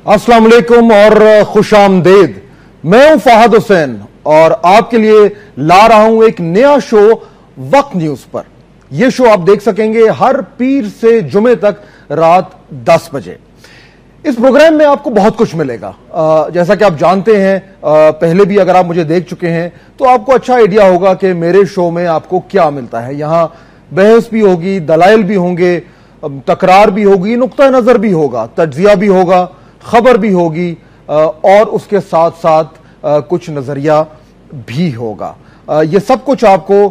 अस्सलाम वालेकुम और खुशामदेद। मैं हूं फहद हुसैन और आपके लिए ला रहा हूं एक नया शो वक्त न्यूज पर। यह शो आप देख सकेंगे हर पीर से जुमे तक रात 10 बजे। इस प्रोग्राम में आपको बहुत कुछ मिलेगा। जैसा कि आप जानते हैं, पहले भी अगर आप मुझे देख चुके हैं तो आपको अच्छा आइडिया होगा कि मेरे शो में आपको क्या मिलता है। यहां बहस भी होगी, दलाइल भी होंगे, तकरार भी होगी, नुक्ता नजर भी होगा, तज्जिया भी होगा, खबर भी होगी और उसके साथ साथ कुछ नजरिया भी होगा। यह सब कुछ आपको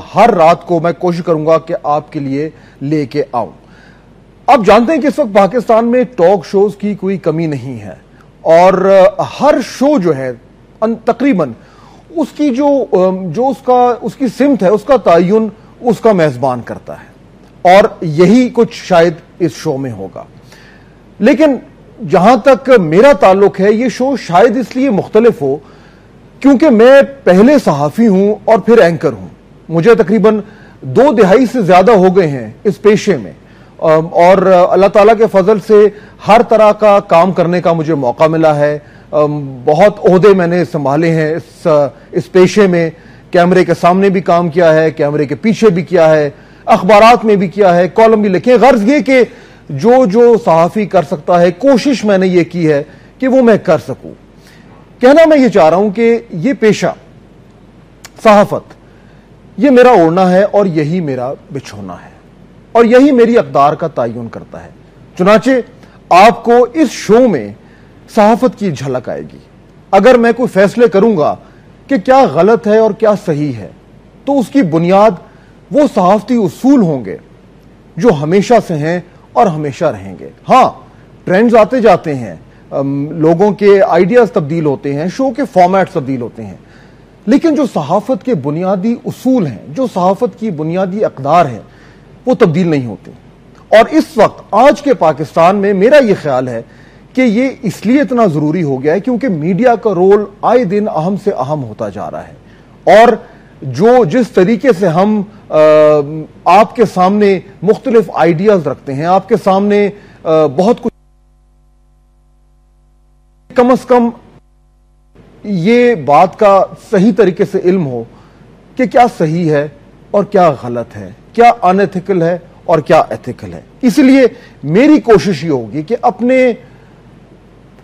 हर रात को मैं कोशिश करूंगा कि आपके लिए लेके आऊं। आप जानते हैं कि इस वक्त पाकिस्तान में टॉक शोज की कोई कमी नहीं है और हर शो जो है तकरीबन उसकी जो उसकी सिमत है, उसका तयन उसका मेजबान करता है और यही कुछ शायद इस शो में होगा। लेकिन जहां तक मेरा ताल्लुक है, यह शो शायद इसलिए मुख्तलिफ हो क्योंकि मैं पहले सहाफी हूं और फिर एंकर हूं। मुझे तकरीबन 2 दहाई से ज्यादा हो गए हैं इस पेशे में और अल्लाह ताला के फजल से हर तरह का काम करने का मुझे मौका मिला है। बहुत ओहदे मैंने संभाले हैं इस पेशे में। कैमरे के सामने भी काम किया है, कैमरे के पीछे भी किया है, अखबारात में भी किया है, कॉलम भी लिखे। गर्ज ये कि जो सहाफी कर सकता है, कोशिश मैंने ये की है कि वो मैं कर सकूं। कहना मैं ये चाह रहा हूं कि ये पेशा सहाफत, ये मेरा ओढ़ना है और यही मेरा बिछोना है और यही मेरी अक़दार का तयन करता है। चुनाचे आपको इस शो में सहाफत की झलक आएगी। अगर मैं कोई फैसले करूंगा कि क्या गलत है और क्या सही है, तो उसकी बुनियाद वो सहाफती उसूल होंगे जो हमेशा से हैं और हमेशा रहेंगे। हां, ट्रेंड्स आते जाते हैं, लोगों के आइडियाज तब्दील होते हैं, शो के फॉर्मेट तब्दील होते हैं, लेकिन जो सहाफत के बुनियादी उसूल हैं, जो सहाफत की बुनियादी अक़दार हैं, वो तब्दील नहीं होती। और इस वक्त आज के पाकिस्तान में मेरा यह ख्याल है कि ये इसलिए इतना जरूरी हो गया है क्योंकि मीडिया का रोल आए दिन अहम से अहम होता जा रहा है और जिस तरीके से हम आपके सामने मुख्तलिफ आइडियाज रखते हैं, आपके सामने बहुत कुछ, कम से कम ये बात का सही तरीके से इल्म हो कि क्या सही है और क्या गलत है, क्या अनएथिकल है और क्या एथिकल है। इसलिए मेरी कोशिश ये होगी कि अपने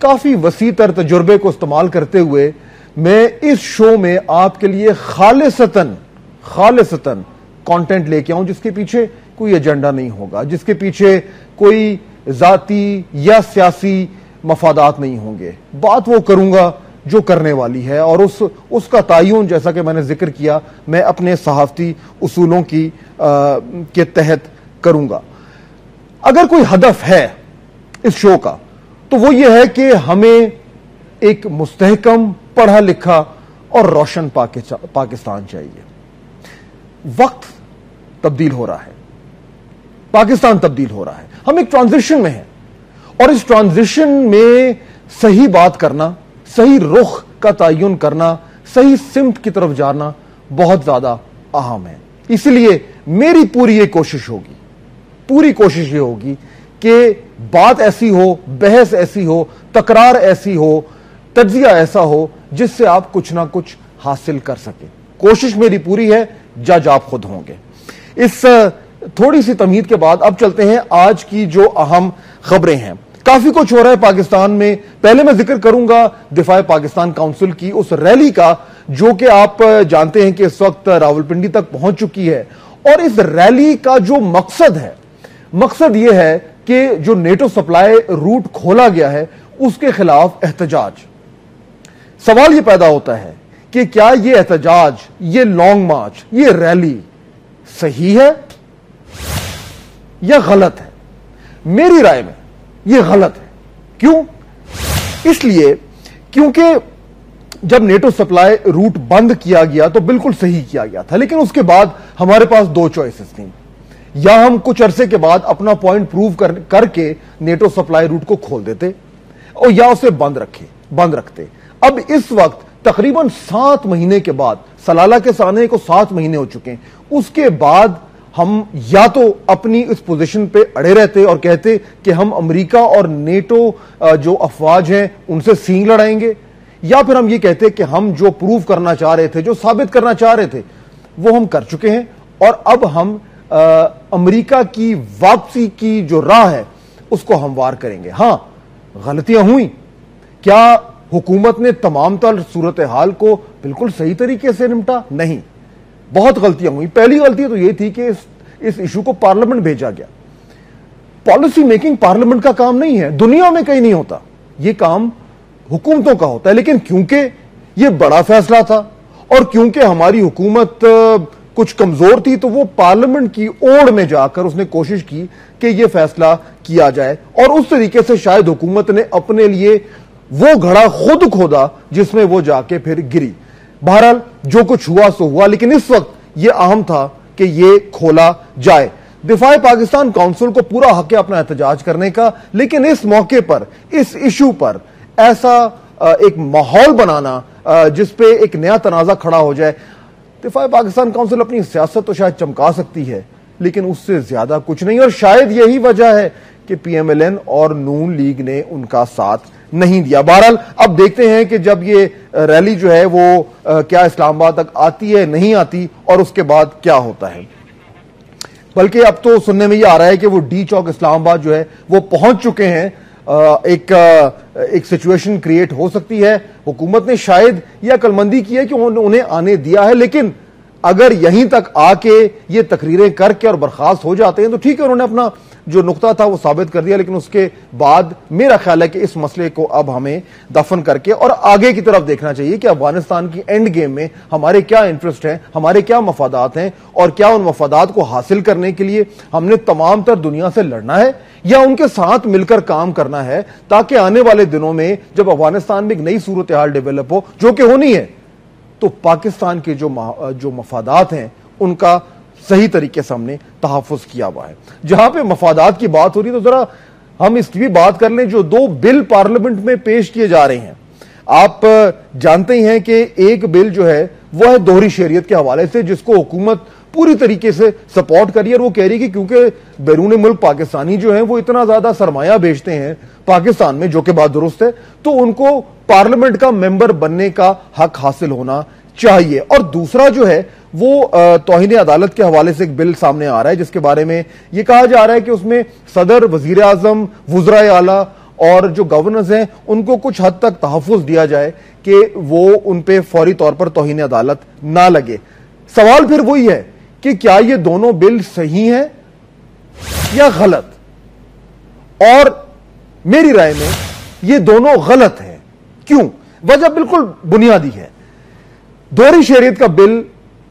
काफी वसी तर तजुर्बे को इस्तेमाल करते हुए मैं इस शो में आपके लिए खालिसतन कंटेंट लेके आऊं जिसके पीछे कोई एजेंडा नहीं होगा, जिसके पीछे कोई जाती या सियासी मफादात नहीं होंगे। बात वो करूंगा जो करने वाली है और उसका तयन, जैसा कि मैंने जिक्र किया, मैं अपने सहाफती उसूलों के तहत करूंगा। अगर कोई हदफ है इस शो का तो वो ये है कि हमें एक मुस्तहकम, पढ़ा लिखा और रोशन पाकिस्तान चाहिए। वक्त तब्दील हो रहा है, पाकिस्तान तब्दील हो रहा है, हम एक ट्रांजिशन में हैं और इस ट्रांजिशन में सही बात करना, सही रुख का तयन करना, सही सिमत की तरफ जाना बहुत ज्यादा अहम है। इसलिए मेरी पूरी ये कोशिश होगी कि बात ऐसी हो, बहस ऐसी हो, तकरार ऐसी हो, तज्जिया ऐसा हो जिससे आप कुछ ना कुछ हासिल कर सके। कोशिश मेरी पूरी है, जज आप खुद होंगे। इस थोड़ी सी तमहीद के बाद अब चलते हैं आज की जो अहम खबरें हैं। काफी कुछ हो रहा है पाकिस्तान में। पहले मैं जिक्र करूंगा दिफा पाकिस्तान काउंसिल की उस रैली का जो कि आप जानते हैं कि इस वक्त रावलपिंडी तक पहुंच चुकी है और इस रैली का जो मकसद यह है कि जो नेटो सप्लाई रूट खोला गया है उसके खिलाफ एहतजाज। सवाल यह पैदा होता है कि क्या यह एहतजाज, यह लॉन्ग मार्च, यह रैली सही है या गलत है? मेरी राय में यह गलत है। क्यों? इसलिए क्योंकि जब नेटो सप्लाई रूट बंद किया गया तो बिल्कुल सही किया गया था, लेकिन उसके बाद हमारे पास 2 चॉइसेस थी। या हम कुछ अरसे के बाद अपना पॉइंट प्रूव करके नेटो सप्लाई रूट को खोल देते और या उसे बंद रखते। अब इस वक्त तकरीबन 7 महीने के बाद, सलाला के साने को 7 महीने हो चुके हैं, उसके बाद हम या तो अपनी इस पोजीशन पे अड़े रहते और कहते कि हम अमेरिका और नेटो जो अफवाज हैं उनसे सींग लड़ाएंगे, या फिर हम ये कहते कि हम जो प्रूव करना चाह रहे थे, जो साबित करना चाह रहे थे, वो हम कर चुके हैं और अब हम अमेरिका की वापसी की जो राह है उसको हमवार करेंगे। हां, गलतियां हुई। क्या हुकूमत ने तमाम तर सूरत हाल को बिल्कुल सही तरीके से निपटा? नहीं, बहुत गलतियां हुई। पहली गलती तो यह थी कि इस इशू को पार्लियामेंट भेजा गया। पॉलिसी मेकिंग पार्लियामेंट का काम नहीं है, दुनिया में कहीं नहीं होता, यह काम हुकूमतों का होता है। लेकिन क्योंकि यह बड़ा फैसला था और क्योंकि हमारी हुकूमत कुछ कमजोर थी, तो वो पार्लियामेंट की ओर में जाकर उसने कोशिश की कि यह फैसला किया जाए और उस तरीके से शायद हुकूमत ने अपने लिए वो घड़ा खुद खोदा जिसमें वो जाके फिर गिरी। बहरहाल जो कुछ हुआ सो हुआ, लेकिन इस वक्त यह अहम था कि यह खोला जाए। दिफाए पाकिस्तान काउंसिल को पूरा हक है अपना एहतजाज करने का, लेकिन इस मौके पर, इस इशू पर ऐसा एक माहौल बनाना जिसपे एक नया तनाजा खड़ा हो जाए, दिफाए पाकिस्तान काउंसिल अपनी सियासत तो शायद चमका सकती है, लेकिन उससे ज्यादा कुछ नहीं। और शायद यही वजह है कि पीएमएलएन और नून लीग ने उनका साथ नहीं दिया। बहरहाल अब देखते हैं कि जब ये रैली जो है वो क्या इस्लामाबाद तक आती है, नहीं आती, और उसके बाद क्या होता है। बल्कि अब तो सुनने में ये आ रहा है कि वो डी चौक इस्लामाबाद जो है वो पहुंच चुके हैं। एक सिचुएशन क्रिएट हो सकती है। हुकूमत ने शायद यह अक्लमंदी की है कि उन्हें आने दिया है, लेकिन अगर यहीं तक आके ये तकरीरें करके और बर्खास्त हो जाते हैं तो ठीक है, उन्होंने अपना जो नुक्ता था वो साबित कर दिया। लेकिन उसके बाद मेरा ख्याल है कि इस मसले को अब हमें दफन करके और आगे की तरफ देखना चाहिए कि अफगानिस्तान की एंड गेम में हमारे क्या इंटरेस्ट हैं, हमारे क्या मफादात हैं, और क्या उन मफादात को हासिल करने के लिए हमने तमाम तर दुनिया से लड़ना है या उनके साथ मिलकर काम करना है, ताकि आने वाले दिनों में जब अफगानिस्तान में एक नई सूरत हाल डेवलप हो, जो कि होनी है, तो पाकिस्तान के जो मफादात हैं उनका सही तरीके से हमने तहफ़्फ़ुज़ किया हुआ है। जहां पे मफादात की बात हो रही है तो जरा हम इसकी भी बात कर लें। जो दो बिल पार्लियामेंट में पेश किए जा रहे हैं, आप जानते ही हैं कि एक बिल जो है वह है दोहरी शरीयत के हवाले से, जिसको हुकूमत पूरी तरीके से सपोर्ट करी है। और वो कह रही है कि क्योंकि बैरून मुल्क पाकिस्तानी जो है वो इतना ज्यादा सरमाया भेजते हैं पाकिस्तान में, जो कि बात दुरुस्त है, तो उनको पार्लियामेंट का मेंबर बनने का हक हासिल होना चाहिए। और दूसरा जो है वो तौहीन अदालत के हवाले से एक बिल सामने आ रहा है, जिसके बारे में यह कहा जा रहा है कि उसमें सदर, वजीर आजम, वुज़राए आला और जो गवर्नर्स हैं उनको कुछ हद तक तहफ़्फ़ुज़ दिया जाए कि वो उन पे फौरी तौर पर तौहीन अदालत ना लगे। सवाल फिर वही है कि क्या ये दोनों बिल सही हैं या गलत? और मेरी राय में ये दोनों गलत हैं। क्यों? वजह बिल्कुल बुनियादी है। दोहरी शरीयत का बिल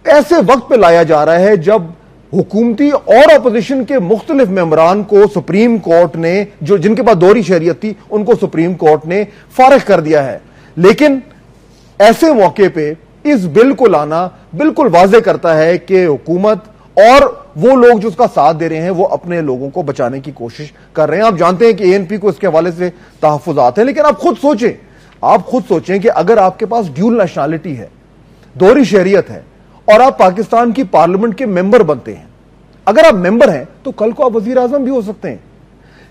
ऐसे वक्त पे लाया जा रहा है जब हुकूमती और अपोजिशन के मुख्तलिफ मेंबरान को सुप्रीम कोर्ट ने, जो जिनके पास दोहरी शरीयत थी, उनको सुप्रीम कोर्ट ने फारिग कर दिया है। लेकिन ऐसे मौके पे इस बिल को लाना बिल्कुल वाज़ेह करता है कि हुकूमत और वो लोग जो उसका साथ दे रहे हैं वो अपने लोगों को बचाने की कोशिश कर रहे हैं। आप जानते हैं कि एएनपी को इसके हवाले से तहफ़्फ़ुज़ात हैं, लेकिन आप खुद सोचें कि अगर आपके पास ड्यूल नेशनैलिटी है, दोहरी शरीयत है, और आप पाकिस्तान की पार्लियामेंट के मेंबर बनते हैं, अगर आप मेंबर हैं तो कल को आप वजीर आजम भी हो सकते हैं।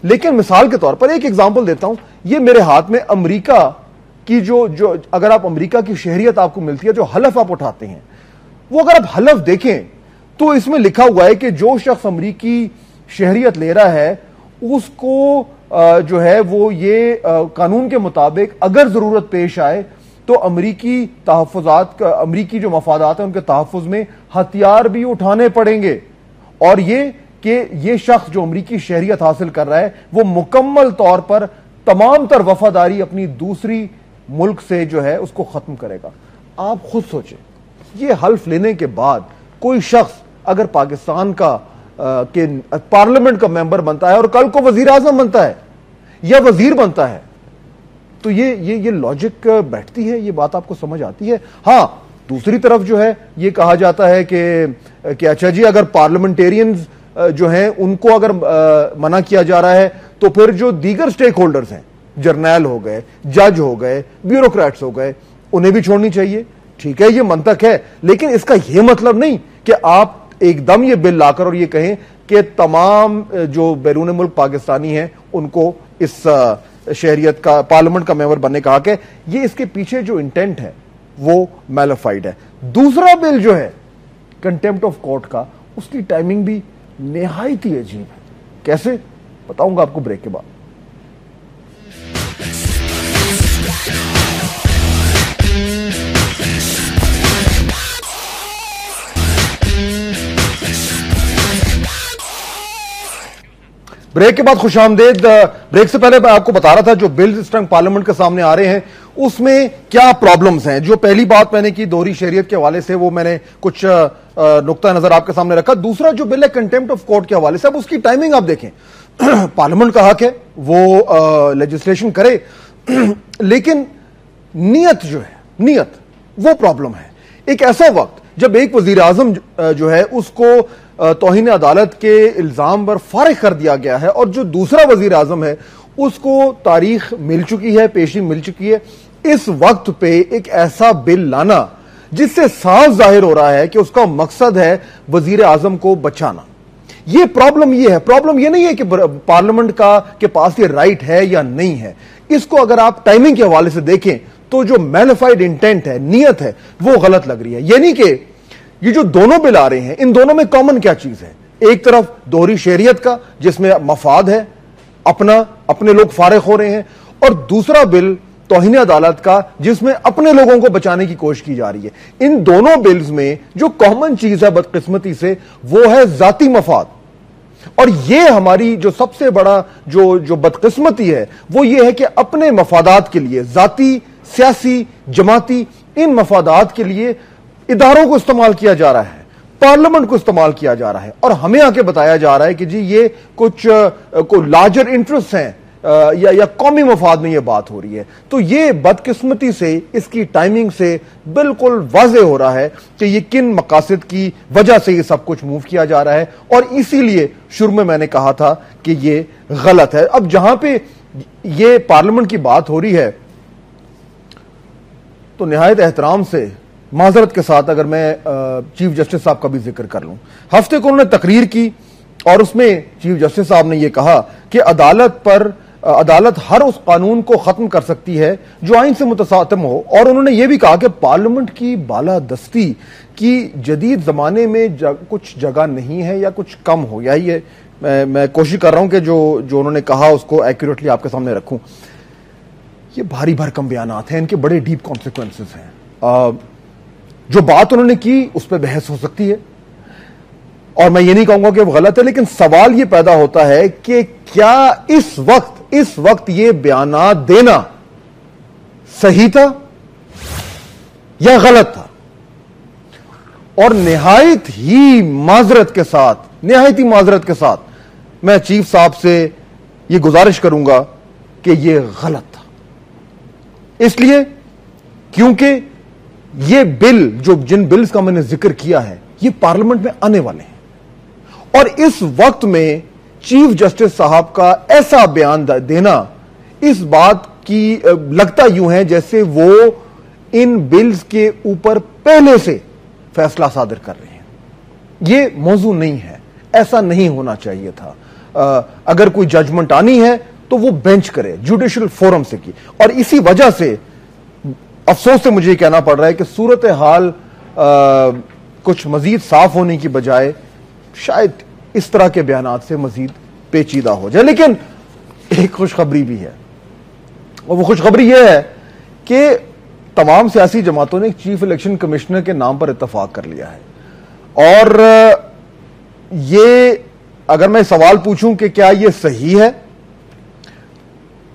लेकिन मिसाल के तौर पर एक एग्जांपल देता हूं, ये मेरे हाथ में अमेरिका की जो अगर आप अमेरिका की शहरियत आपको मिलती है, जो हलफ आप उठाते हैं, वो अगर आप हलफ देखें तो इसमें लिखा हुआ है कि जो शख्स अमेरिकी शहरियत ले रहा है उसको जो है वो ये कानून के मुताबिक अगर जरूरत पेश आए तो अमरीकी तहफ़्फ़ुज़ात, अमरीकी जो मफादात हैं उनके तहफ़्फ़ुज़ में हथियार भी उठाने पड़ेंगे। और ये कि ये शख्स जो अमरीकी शहरियत हासिल कर रहा है वो मुकम्मल तौर पर तमाम तर वफादारी अपनी दूसरी मुल्क से जो है उसको खत्म करेगा। आप खुद सोचें, ये हल्फ लेने के बाद कोई शख्स अगर पाकिस्तान का के पार्लियामेंट का मेंबर बनता है और कल को वजीर आजम बनता है या वजीर बनता है, तो ये लॉजिक बैठती है, ये बात आपको समझ आती है। हां, दूसरी तरफ जो है ये कहा जाता है कि अच्छा जी, अगर पार्लियामेंटेरियंस जो हैं उनको अगर मना किया जा रहा है तो फिर जो दीगर स्टेक होल्डर्स हैं, जर्नैल हो गए, जज हो गए, ब्यूरोक्रेट्स हो गए, उन्हें भी छोड़नी चाहिए। ठीक है, ये मंतक है, लेकिन इसका यह मतलब नहीं कि आप एकदम ये बिल लाकर और ये कहें कि तमाम जो बैरून मुल्क पाकिस्तानी हैं उनको इस शहरियत का, पार्लियामेंट का मेंबर बनने का हक है। ये इसके पीछे जो इंटेंट है वो मैलिफाइड है। दूसरा बिल जो है कंटेम्प्ट ऑफ कोर्ट का, उसकी टाइमिंग भी निहायत ही अजीब है। कैसे, बताऊंगा आपको ब्रेक के बाद। ब्रेक के बाद खुशामदेद। ब्रेक से पहले मैं आपको बता रहा था जो बिल्स इस टाइम पार्लियामेंट के सामने आ रहे हैं उसमें क्या प्रॉब्लम्स हैं। जो पहली बात मैंने की दोहरी शहरियत के हवाले से, वो मैंने कुछ नुक्ता नजर आपके सामने रखा। दूसरा जो बिल है कंटेम्प्ट ऑफ कोर्ट के हवाले से, अब उसकी टाइमिंग आप देखें। पार्लियामेंट का हक है वो लेजिस्लेशन करे, लेकिन नियत जो है, नियत वो प्रॉब्लम है। एक ऐसा वक्त जब एक वजीर आजम जो है उसको तौहीन अदालत के इल्जाम पर फारिग कर दिया गया है और जो दूसरा वजीर आजम है उसको तारीख मिल चुकी है, पेशी मिल चुकी है। इस वक्त पे एक ऐसा बिल लाना जिससे साफ जाहिर हो रहा है कि उसका मकसद है वजीर आजम को बचाना। ये प्रॉब्लम ये है। प्रॉब्लम ये नहीं है कि पार्लियामेंट का के पास ये राइट है या नहीं है। इसको अगर आप टाइमिंग के हवाले से देखें तो जो मैलिफाइड इंटेंट है, नियत है, वो गलत लग रही है। यानी कि ये जो दोनों बिल आ रहे हैं, इन दोनों में कॉमन क्या चीज है? एक तरफ दोहरी शहरियत का जिसमें मफाद है, अपने लोग फारिग हो रहे हैं, और दूसरा बिल तौहीन अदालत का जिसमें अपने लोगों को बचाने की कोशिश की जा रही है। इन दोनों बिल्स में जो कॉमन चीज है बदकिस्मती से, वो है जाती मफाद। और ये हमारी जो सबसे बड़ा जो बदकिस्मती है वो ये है कि अपने मफादात के लिए, जाती, सियासी, जमाती, इन मफादात के लिए इदारों को इस्तेमाल किया जा रहा है, पार्लियामेंट को इस्तेमाल किया जा रहा है, और हमें आके बताया जा रहा है कि जी ये कुछ लार्जर इंटरेस्ट हैं या कौमी मफाद में ये बात हो रही है। तो ये बदकिस्मती से, इसकी टाइमिंग से बिल्कुल वाज़ेह हो रहा है कि ये किन मकासद की वजह से ये सब कुछ मूव किया जा रहा है, और इसीलिए शुरू में मैंने कहा था कि ये गलत है। अब जहां पे ये पार्लियामेंट की बात हो रही है तो निहायत एहतराम से, माजरत के साथ, अगर मैं चीफ जस्टिस साहब का भी जिक्र कर लूं, हफ्ते को उन्होंने तकरीर की और उसमें चीफ जस्टिस साहब ने यह कहा कि अदालत हर उस कानून को खत्म कर सकती है जो आइन से मुतसातिम हो, और उन्होंने यह भी कहा कि पार्लियामेंट की बालादस्ती की जदीद जमाने में कुछ जगह नहीं है या कुछ कम हो गया। ये मैं कोशिश कर रहा हूं कि जो उन्होंने कहा उसको एक्यूरेटली आपके सामने रखूं। ये भारी भरकम बयानात हैं, इनके बड़े डीप कॉन्सिक्वेंसेस हैं। जो बात उन्होंने की उस पर बहस हो सकती है और मैं ये नहीं कहूंगा कि वो गलत है, लेकिन सवाल ये पैदा होता है कि क्या इस वक्त ये बयानात देना सही था या गलत था? और निहायत ही माजरत के साथ मैं चीफ साहब से ये गुजारिश करूंगा कि ये गलत था। इसलिए क्योंकि ये बिल, जिन बिल्स का मैंने जिक्र किया है, ये पार्लियामेंट में आने वाले हैं, और इस वक्त में चीफ जस्टिस साहब का ऐसा बयान देना इस बात की लगता यूं है जैसे वो इन बिल्स के ऊपर पहले से फैसला सादर कर रहे हैं। ये मौजू नहीं है, ऐसा नहीं होना चाहिए था। अगर कोई जजमेंट आनी है तो वो बेंच करे, जुडिशियल फोरम से की, और इसी वजह से अफसोस से मुझे कहना पड़ रहा है कि सूरत हाल कुछ मजीद साफ होने की बजाय शायद इस तरह के बयानात से मजीद पेचीदा हो जाए। लेकिन एक खुशखबरी भी है, और वो खुशखबरी यह है कि तमाम सियासी जमातों ने चीफ इलेक्शन कमिश्नर के नाम पर इत्तफाक कर लिया है। और ये, अगर मैं सवाल पूछूं कि क्या ये सही है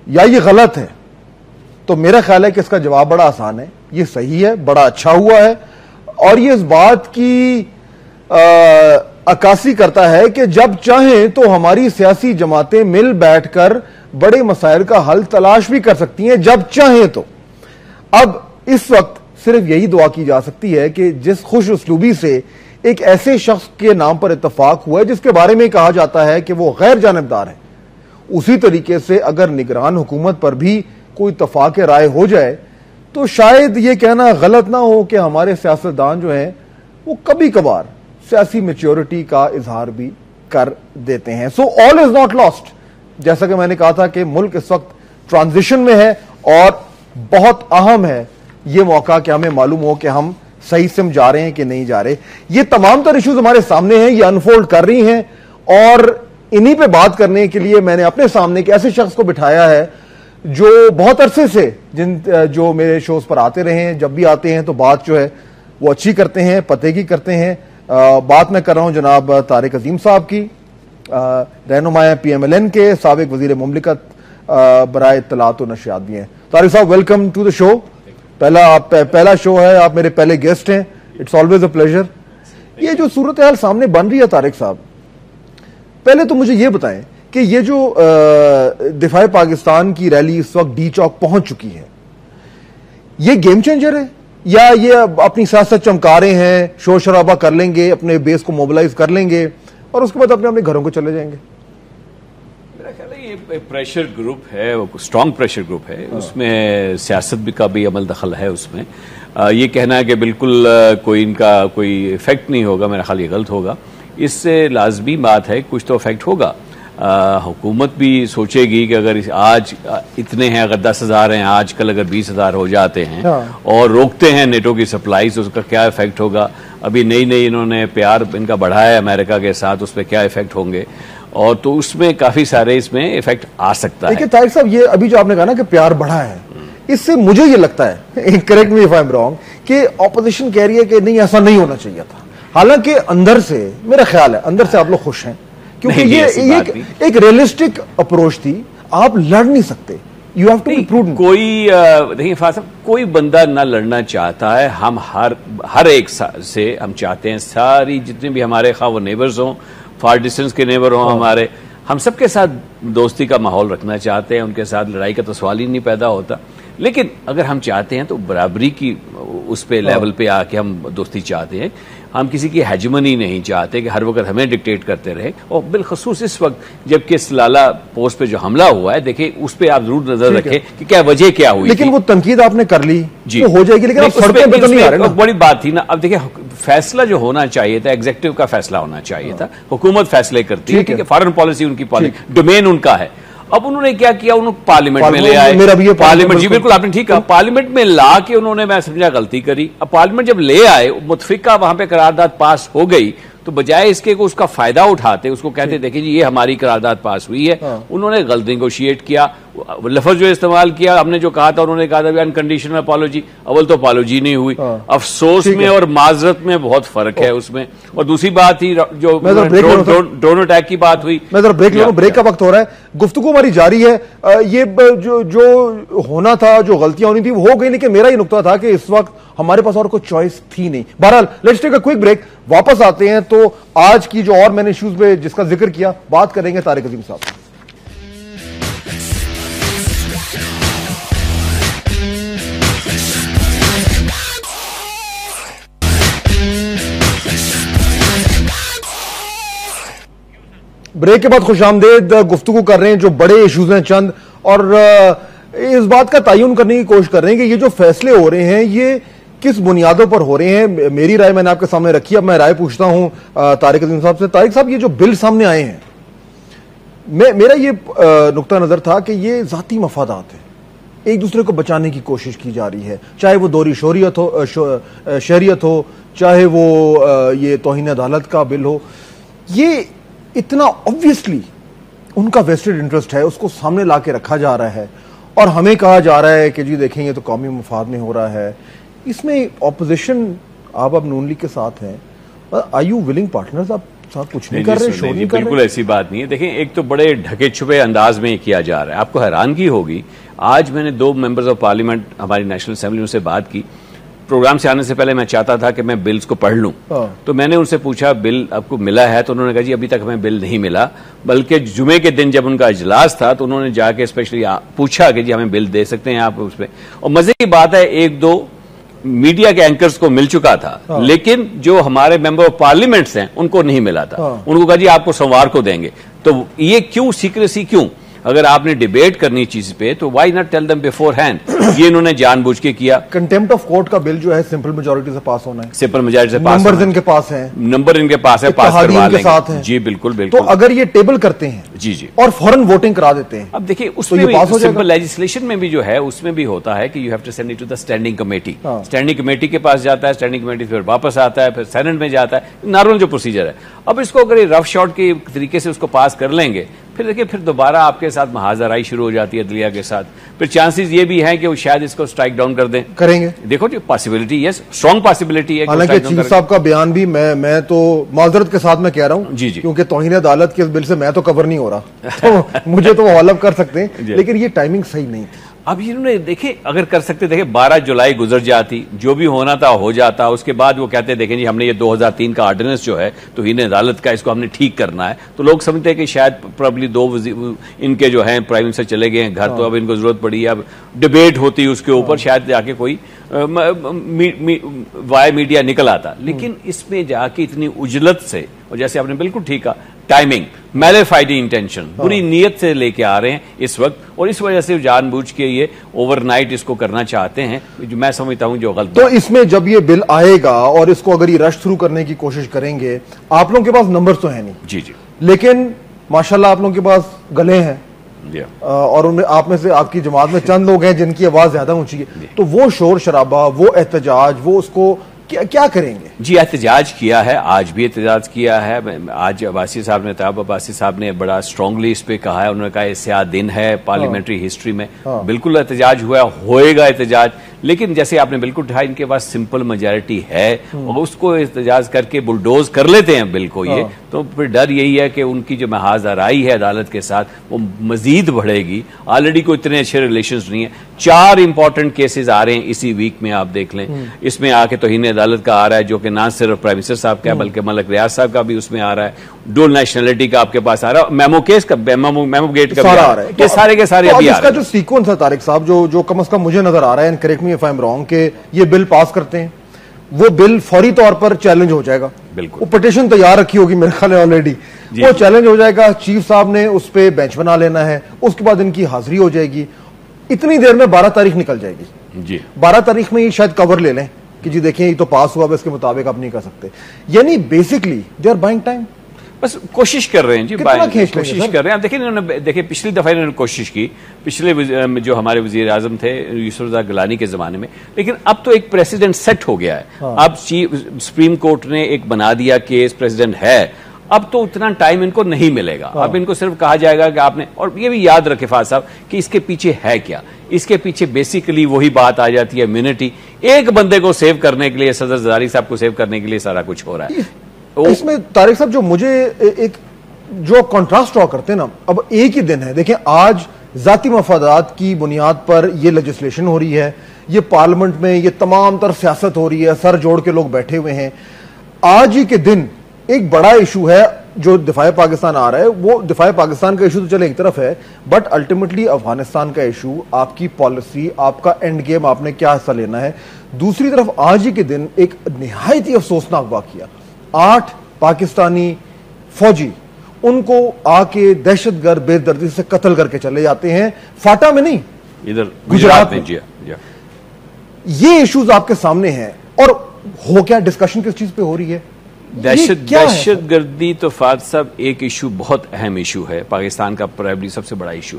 या ये गलत है, तो मेरा ख्याल है कि इसका जवाब बड़ा आसान है। ये सही है, बड़ा अच्छा हुआ है, और ये इस बात की अक्कासी करता है कि जब चाहें तो हमारी सियासी जमातें मिल बैठकर बड़े मसाइल का हल तलाश भी कर सकती हैं, जब चाहें तो। अब इस वक्त सिर्फ यही दुआ की जा सकती है कि जिस खुश उसलूबी से एक ऐसे शख्स के नाम पर इत्तफाक हुआ है जिसके बारे में कहा जाता है कि वो गैर जानिबदार है, उसी तरीके से अगर निगरान हुकूमत पर भी कोई इत्तफाक राय हो जाए तो शायद ये कहना गलत ना हो कि हमारे सियासतदान जो हैं वो कभी कभार सियासी मैच्योरिटी का इजहार भी कर देते हैं। So all is not lost. जैसा कि मैंने कहा था कि मुल्क इस वक्त ट्रांजिशन में है और बहुत अहम है ये मौका कि हमें मालूम हो कि हम सही से हम जा रहे हैं कि नहीं जा रहे। ये तमाम तर इश्यूज हमारे सामने हैं, ये अनफोल्ड कर रही हैं और इन्हीं पे बात करने के लिए मैंने अपने सामने एक ऐसे शख्स को बिठाया है जो बहुत अरसे से जो मेरे शोज पर आते रहे हैं, जब भी आते हैं तो बात जो है वो अच्छी करते हैं, पते की करते हैं। बात मैं कर रहा हूं जनाब तारिक अजीम साहब की, रहनुमाया PMLN के, साबिक वजीर मुमलिकत बराए इत्तलात और नशरियात भी हैं। तारिक साहब, वेलकम टू द शो। पहला शो है, आप मेरे पहले गेस्ट हैं, इट्स ऑलवेज अ प्लेजर। ये जो सूरत हाल सामने बन रही है तारिक साहब, पहले तो मुझे ये बताएं कि ये जो दिफाए पाकिस्तान की रैली इस वक्त डी चौक पहुंच चुकी है, ये गेम चेंजर है या ये अपनी सियासत चमका रहे हैं, शोर शराबा कर लेंगे, अपने बेस को मोबिलाइज कर लेंगे और उसके बाद अपने अपने घरों को चले जाएंगे? मेरा ख्याल है ये प्रेशर ग्रुप है, स्ट्रांग प्रेशर ग्रुप है, उसमें सियासत का भी अमल दखल है उसमें। ये कहना है कि बिल्कुल कोई इनका कोई इफेक्ट नहीं होगा, मेरा ख्याल ये गलत होगा। इससे लाजमी बात है कुछ तो इफेक्ट होगा। हुकूमत भी सोचेगी कि अगर आज इतने हैं, अगर 10,000 हैं, आजकल अगर 20,000 हो जाते हैं और रोकते हैं नेटो की सप्लाई, तो उसका क्या इफेक्ट होगा। अभी नई इन्होंने प्यार इनका बढ़ाया है अमेरिका के साथ, उस पर क्या इफेक्ट होंगे, और तो उसमें काफी सारे इसमें इफेक्ट आ सकता है। देखिए तारिक साहब, ये अभी जो आपने कहा ना कि प्यार बढ़ा है, इससे मुझे ये लगता है, correct me if I am wrong, कि ऑपोजिशन कह रही है कि नहीं ऐसा नहीं होना चाहिए था। हालांकि अंदर से मेरा ख्याल है अंदर से आप लोग खुश हैं क्योंकि ये एक रियलिस्टिक अप्रोच थी। आप लड़ नहीं सकते, you have to be prudent. कोई देखिए फासम, कोई बंदा ना लड़ना चाहता है। हम हर एक से हम चाहते हैं सारी जितने भी हमारे खा वो नेबर्स हों, फार डिस्टेंस के नेबर हों हमारे, हम सबके साथ दोस्ती का माहौल रखना चाहते हैं। उनके साथ लड़ाई का तो सवाल ही नहीं पैदा होता। लेकिन अगर हम चाहते हैं तो बराबरी की उस पे लेवल पे आके हम दोस्ती चाहते हैं। हम किसी की हेजमनी नहीं चाहते कि हर वक्त हमें डिक्टेट करते रहे। और बिलखसूस इस वक्त जबकि सलाला पोस्ट पे जो हमला हुआ है, देखिए उस पे आप जरूर नजर रखें कि क्या वजह क्या हुई। लेकिन वो तनकीद आपने कर ली जी, तो हो जाएगी, लेकिन सड़कों पे तो नहीं आ रहे ना। बड़ी बात थी ना। अब देखिए फैसला जो होना चाहिए था, एग्जीक्यूटिव का फैसला होना चाहिए था। हुकूमत फैसले करती है, ठीक है, फॉरेन पॉलिसी उनकी पॉलिसी, डोमेन उनका है। अब उन्होंने क्या किया, उन्होंने पार्लियामेंट में ले आए। पार्लियामेंट, जी बिल्कुल आपने ठीक कहा, पार्लियामेंट में ला के उन्होंने, मैं समझा, गलती करी। अब पार्लियामेंट जब ले आए, मुतफिका वहां पे करारदाद पास हो गई, तो बजाय इसके को उसका फायदा उठाते, उसको कहते देखिए जी ये हमारी करारदाद पास हुई है, उन्होंने गलत निगोशिएट किया। लफ्ज जो इस्तेमाल किया, हमने जो कहा था, उन्होंने कहा था अनकंडीशनल अपॉलॉजी। अव्वल तो अपॉलॉजी नहीं हुई। अफसोस में और माजरत में बहुत फर्क है उसमें। और दूसरी बात ही जो ड्रोन अटैक की बात हुई, मैं जरा ब्रेक ले लूं, ब्रेक का वक्त हो रहा है, गुफ्तगू हमारी जारी है। ये जो होना था, जो गलतियां होनी थी वो हो गई, लेकिन मेरा ये नुकता था कि इस वक्त हमारे पास और कोई चॉइस थी नहीं। बहरहाल let's take a quick break, वापस आते हैं तो आज की जो और मैंने इश्यूज पे जिसका जिक्र किया, बात करेंगे तारिक अजीम साहब। ब्रेक के बाद खुशामदेद गुफ्तगू कर रहे हैं, जो बड़े इश्यूज हैं चंद, और इस बात का तयन करने की कोशिश कर रहे हैं कि ये जो फैसले हो रहे हैं ये किस बुनियादों पर हो रहे हैं। मेरी राय मैंने आपके सामने रखी, अब मैं राय पूछता हूं तारिक अजीम साहब से। तारिक साहब, ये जो बिल सामने आए हैं, मेरा ये नुक्ता नजर था कि ये जाती मफादात है, एक दूसरे को बचाने की कोशिश की जा रही है, चाहे वो दोहरी शहरियत हो, चाहे वो ये तौहीन अदालत का बिल हो। ये इतना ऑब्वियसली उनका वेस्टेड इंटरेस्ट है, उसको सामने लाके रखा जा रहा है और हमें कहा जा रहा है कि जी देखेंगे तो कौमी मफाद में हो रहा है। इसमें ऑपोजिशन, आप अब नून लीग के साथ हैं, आर यू विलिंग पार्टनर्स? आप साथ कुछ नहीं कर रहे, शो नहीं कर रहे? बिल्कुल ऐसी बात नहीं है। देखें, एक तो बड़े ढके छुपे अंदाज में किया जा रहा है। आपको हैरानगी होगी, आज मैंने 2 मेंबर्स ऑफ पार्लियामेंट हमारी नेशनल असेंबली में से बात की। प्रोग्राम से आने से पहले मैं चाहता था कि मैं बिल्स को पढ़ लूं, तो मैंने उनसे पूछा बिल आपको मिला है? तो उन्होंने कहा जी अभी तक हमें बिल नहीं मिला, बल्कि जुमे के दिन जब उनका इजलास था तो उन्होंने जाके स्पेशली पूछा कि जी हमें बिल दे सकते हैं आप उस पर। और मजे की बात है, 1-2 मीडिया के एंकर्स को मिल चुका था, लेकिन जो हमारे मेंबर ऑफ पार्लियामेंट्स हैं उनको नहीं मिला था। उनको कहा जी आपको सोमवार को देंगे। तो ये क्यों सीक्रेसी, क्यों? अगर आपने डिबेट करनी चीज पे तो why not tell them beforehand. ये इन्होंने जानबूझ के किया। कंटेम्प्ट ऑफ कोर्ट का बिल जो है सिंपल मेजोरिटी से पास होना है, सिंपल मेजोरिटी से पास, नंबर इनके पास है, नंबर इनके पास है, पास करवा लेंगे। जी बिल्कुल बिल्कुल। तो अगर ये टेबल करते हैं जी जी और फौरन वोटिंग करा देते हैं, अब देखिए उसमें तो भी सिंपल लेजिस्लेशन में भी जो है उसमें भी होता है कि you have to send it to the standing committee. Standing committee के पास जाता है, स्टैंडिंग कमेटी फिर वापस आता है, फिर सेनेट में जाता है, नॉर्मल जो प्रोसीजर है। अब इसको अगर रफ शॉट के तरीके से उसको पास कर लेंगे, फिर देखिए फिर दोबारा आपके साथ महाजराई शुरू हो जाती है अदलिया के साथ। फिर चांसेस ये भी हैं कि वो शायद इसको स्ट्राइक डाउन कर दें, करेंगे। देखो जो पॉसिबिलिटी, यस स्ट्रॉन्ग पॉसिबिलिटी है। हालांकि चीफ साहब का बयान भी मैं तो माजरत के साथ मैं कह रहा हूं जी जी, क्योंकि तौहीन अदालत के इस बिल से मैं तो कवर नहीं हो रहा तो मुझे तो हवाला कर सकते हैं, लेकिन ये टाइमिंग सही नहीं थी। अब इन्होंने देखे अगर कर सकते, देखे 12 जुलाई गुजर जाती, जो भी होना था हो जाता। उसके बाद वो कहते देखें जी हमने ये 2003 का ऑर्डिनेंस जो है तौहीन अदालत का, इसको हमने ठीक करना है। तो लोग समझते हैं कि शायद प्रॉब्ली 2 इनके जो हैं प्राइम मिनिस्टर चले गए हैं घर, तो अब इनको जरूरत पड़ी, अब डिबेट होती उसके ऊपर, शायद जाके कोई वाया मीडिया निकल आता। लेकिन इसमें जाके इतनी उजलत से, और जैसे आपने बिल्कुल ठीक कहा, टाइमिंग, मैलिफाइड इंटेंशन, बुरी नीयत से लेके आ रहे हैं इस वक्त, और इस वजह से जानबूझ के ये ओवरनाइट इसको करना चाहते हैं, जो मैं समझता हूं जो गलत। तो इसमें जब ये बिल आएगा और इसको अगर ये रश थ्रू करने की कोशिश करेंगे, आप लोगों के पास नंबर्स तो है नहीं जी जी, लेकिन माशाल्लाह आप लोगों के पास गले हैं, और उनमें आप में से आपकी जमात में चंद लोग हैं जिनकी आवाज ज्यादा ऊंची है, तो वो शोर शराबा, वो एहतजाज, वो उसको क्या करेंगे? जी एहतजाज किया है, आज भी एहतजाज किया है। आज अब्बासी साहब ने, तैयब अब्बासी साहब ने बड़ा स्ट्रांगली इस पे कहा है। उन्होंने कहा इससे दिन है पार्लियामेंट्री हिस्ट्री में। बिल्कुल एहतजाज हुआ, होएगा एहतजाज, लेकिन जैसे आपने बिल्कुल कहा इनके पास सिंपल मेजॉरिटी है और उसको एहतजाज करके बुलडोज कर लेते हैं बिल को ये, तो फिर डर यही है कि उनकी जो महाजराई है अदालत के साथ वो मजीद बढ़ेगी। ऑलरेडी कोई इतने अच्छे रिलेशंस नहीं है। 4 इंपॉर्टेंट केसेस आ रहे हैं इसी वीक में, आप देख लें। इसमें आके तौहीन अदालत का आ रहा है, जो कि ना सिर्फ प्राइम मिनिस्टर साहब का है बल्कि मलिक रियाज साहब का भी उसमें आ रहा है। डुअल नेशनलिटी का आपके पास आ रहा है, मेमो केस का, मेमो गेट का सारा आ रहा है। ये सारे के सारे अभी आ रहे हैं। इसका जो सीक्वेंस है तारिक साहब, जो कम से कम मुझे नजर आ रहा है, correct me if I am wrong, के ये बिल पास करते हैं, वो बिल फौरी तौर पर चैलेंज हो जाएगा। बिल्कुल, वो पिटीशन तैयार रखी होगी मेरे ख्याल है ऑलरेडी, वो चैलेंज हो जाएगा। चीफ साहब ने उस पर बेंच बना लेना है, उसके बाद इनकी हाजिरी हो जाएगी। इतनी देर में 12 तारीख निकल जाएगी जी। 12 तारीख में ये शायद कवर ले लें कि जी देखिए ये तो पास हुआ, इसके मुताबिक आप नहीं कर सकते। यानी basically they are buying time, बस कोशिश कर रहे हैं जी, कोशिश कर रहे हैं। देखिए इन्होंने, देखिए पिछली दफा इन्होंने कोशिश की, पिछले जो हमारे वजीर आजम थे यूसुफ रज़ा गिलानी के जमाने में, लेकिन अब तो एक प्रेसिडेंट सेट हो गया है। अब सुप्रीम कोर्ट ने एक बना दिया केस, प्रेसिडेंट है, अब तो उतना टाइम इनको नहीं मिलेगा। अब इनको सिर्फ कहा जाएगा कि आपने, और ये भी याद रखे फाज साहब कि इसके पीछे है क्या। इसके पीछे बेसिकली वही बात आ जाती है, इम्यूनिटी। एक बंदे को सेव करने के लिए, सदर जरदारी साहब को सेव करने के लिए सारा कुछ हो रहा है। इसमें तारिक साहब जो मुझे एक जो कंट्रास्ट ड्रॉ करते हैं ना, अब एक ही दिन है, देखें आज जाती मफादात की बुनियाद पर यह लेजिस्लेशन हो रही है, ये पार्लियामेंट में ये तमाम तर सियासत हो रही है, सर जोड़ के लोग बैठे हुए हैं। आज ही के दिन एक बड़ा इशू है जो दिफाए पाकिस्तान आ रहा है, वो दिफाए पाकिस्तान का इशू तो चले एक तरफ है, बट अल्टीमेटली अफगानिस्तान का इशू, आपकी पॉलिसी, आपका एंड गेम, आपने क्या हिस्सा लेना है। दूसरी तरफ आज ही के दिन एक निहायत ही अफसोसनाक वाकया, 8 पाकिस्तानी फौजी उनको आके दहशतगर्द बेदर्दी से कत्ल करके चले जाते हैं, फाटा में नहीं, इधर गुजरात में। ये इश्यूज आपके सामने हैं, और हो क्या, डिस्कशन किस चीज पे हो रही है? दहशतगर्दी तो फाद साहब एक इशू, बहुत अहम इशू है, पाकिस्तान का प्राइमरी सबसे बड़ा इशू।